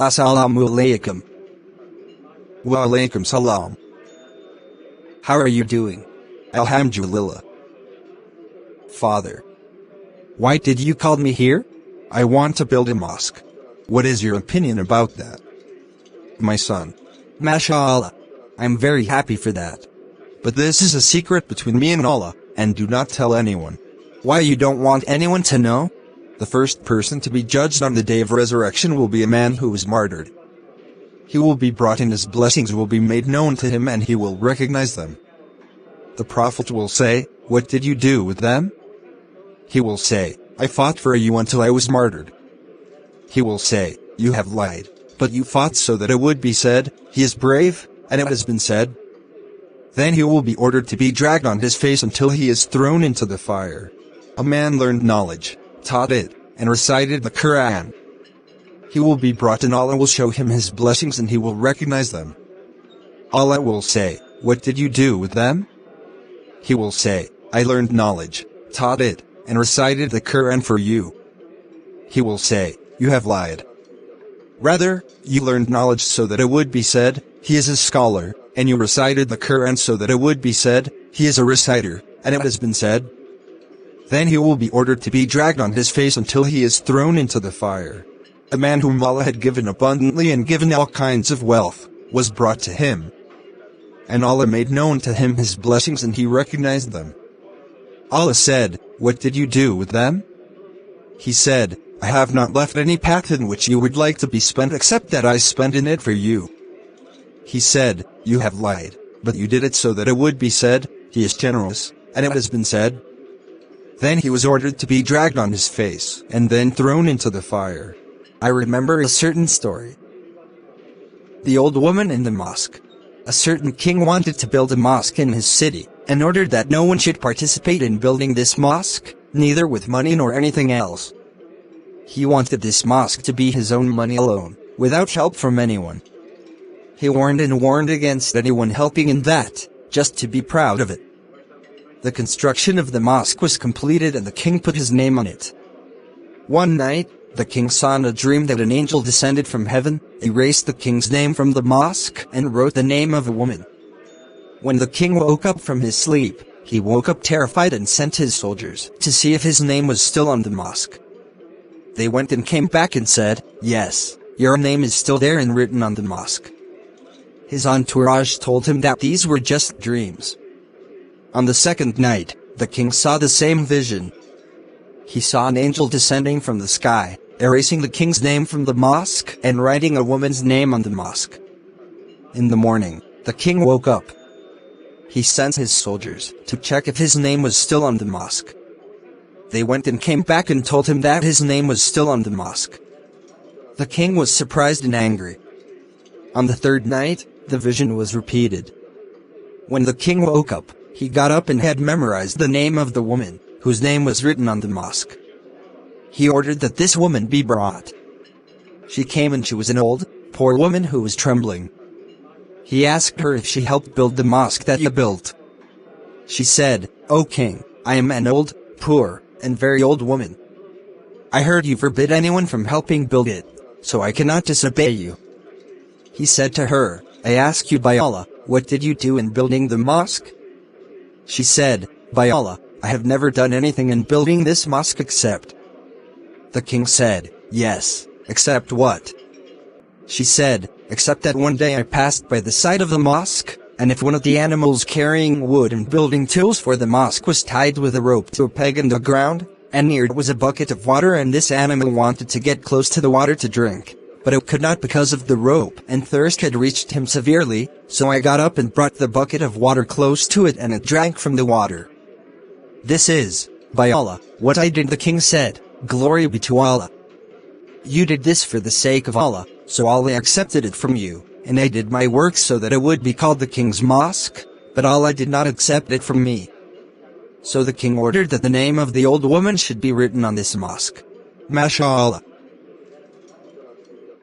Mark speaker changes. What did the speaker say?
Speaker 1: Assalamu alaikum.
Speaker 2: Wa alaikum salam.
Speaker 1: How are you doing?
Speaker 2: Alhamdulillah.
Speaker 1: Father. Why did you call me here?
Speaker 2: I want to build a mosque. What is your opinion about that? My son.
Speaker 1: MashaAllah. I'm very happy for that.
Speaker 2: But this is a secret between me and Allah, and do not tell anyone.
Speaker 1: Why you don't want anyone to know?
Speaker 2: The first person to be judged on the day of resurrection will be a man who was martyred. He will be brought and his blessings will be made known to him and he will recognize them. The Prophet will say, "What did you do with them?" He will say, "I fought for you until I was martyred." He will say, "You have lied, but you fought so that it would be said, 'He is brave,' and it has been said." Then he will be ordered to be dragged on his face until he is thrown into the fire. A man learned knowledge, taught it, and recited the Quran. He will be brought and Allah will show him his blessings and he will recognize them. Allah will say, "What did you do with them?" He will say, "I learned knowledge, taught it, and recited the Quran for you." He will say, "You have lied. Rather, you learned knowledge so that it would be said, 'He is a scholar,' and you recited the Quran so that it would be said, 'He is a reciter,' and it has been said." Then he will be ordered to be dragged on his face until he is thrown into the fire. A man whom Allah had given abundantly and given all kinds of wealth, was brought to him. And Allah made known to him his blessings and he recognized them. Allah said, "What did you do with them?" He said, "I have not left any path in which you would like to be spent except that I spent in it for you." He said, "You have lied, but you did it so that it would be said, 'He is generous,' and it has been said." Then he was ordered to be dragged on his face, and then thrown into the fire.
Speaker 1: I remember a certain story. The old woman in the mosque. A certain king wanted to build a mosque in his city, and ordered that no one should participate in building this mosque, neither with money nor anything else. He wanted this mosque to be his own money alone, without help from anyone. He warned and warned against anyone helping in that, just to be proud of it. The construction of the mosque was completed and the king put his name on it. One night, the king saw in a dream that an angel descended from heaven, erased the king's name from the mosque, and wrote the name of a woman. When the king woke up from his sleep, he woke up terrified and sent his soldiers to see if his name was still on the mosque. They went and came back and said, "Yes, your name is still there and written on the mosque." His entourage told him that these were just dreams. On the second night, the king saw the same vision. He saw an angel descending from the sky, erasing the king's name from the mosque and writing a woman's name on the mosque. In the morning, the king woke up. He sent his soldiers to check if his name was still on the mosque. They went and came back and told him that his name was still on the mosque. The king was surprised and angry. On the third night, the vision was repeated. When the king woke up, he got up and had memorized the name of the woman, whose name was written on the mosque. He ordered that this woman be brought. She came and she was an old, poor woman who was trembling. He asked her if she helped build the mosque that you built. She said, "O king, I am an old, poor, and very old woman. I heard you forbid anyone from helping build it, so I cannot disobey you." He said to her, "I ask you by Allah, what did you do in building the mosque?" She said, "By Allah, I have never done anything in building this mosque except." The king said, "Yes, except what?" She said, "Except that one day I passed by the side of the mosque, and if one of the animals carrying wood and building tools for the mosque was tied with a rope to a peg in the ground, and near it was a bucket of water and this animal wanted to get close to the water to drink, but it could not because of the rope and thirst had reached him severely, so I got up and brought the bucket of water close to it and it drank from the water. This is, by Allah, what I did." The king said, "Glory be to Allah. You did this for the sake of Allah, so Allah accepted it from you, and I did my work so that it would be called the king's mosque, but Allah did not accept it from me." So the king ordered that the name of the old woman should be written on this mosque. MashaAllah.